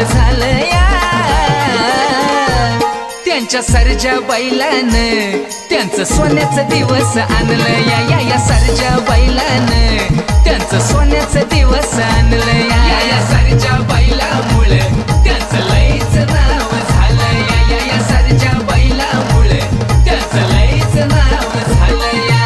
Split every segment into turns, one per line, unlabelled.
झालं या त्यांच्या सरजा बैलानं त्यांचं सोन्याचं दिवस आणलं या या सरजा बैलानं त्यांचं सोन्याचं दिवस आणलं या सरजा बैलामुळे त्यांचं लईच नाव झालं या सरजा बैलामुळे त्यांचं लईच नाव झालं या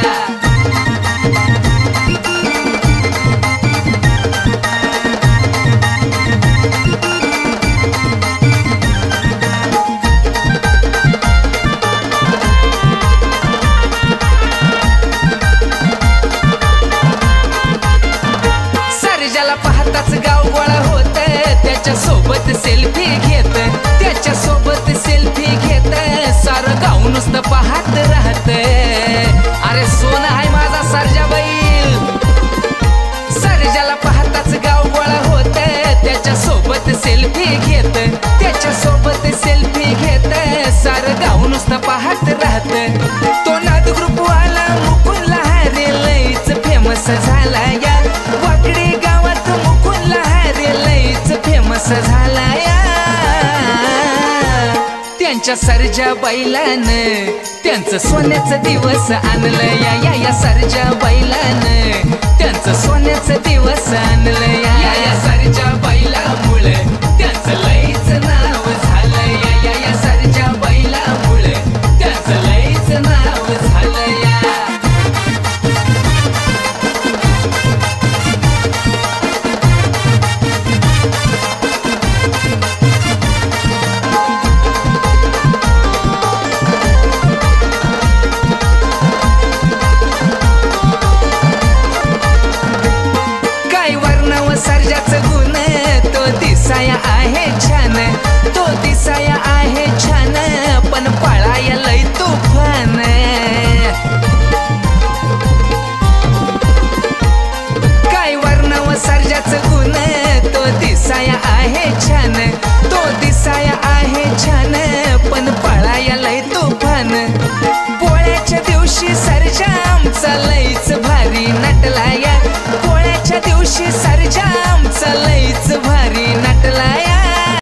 पाहताच गाव गोळा होत त्याच्या सोबत सेल्फी घेत त्याच्या सोबत सेल्फी घेत सारं गाव नुसतं पाहत राहत अरे सोना आहे माझा सरजा बैल सरजाला पाहताच गाव गोळा होत त्याच्या सोबत सेल्फी घेत त्याच्या सोबत सेल्फी घेत सारं गाव नुसतं पाहत राहत तो नाद ग्रुप वाला मुकुंद लहारी लईच फेमस झाला या वाकडी गावात मुकुंद लहारी लईच फेमस झाला या त्यांच्या सरजा बैलानं त्यांचं सोन्याचं दिवस आणलं या सरजा बैलानं त्यांचं सोन्याचं दिवस आणलं या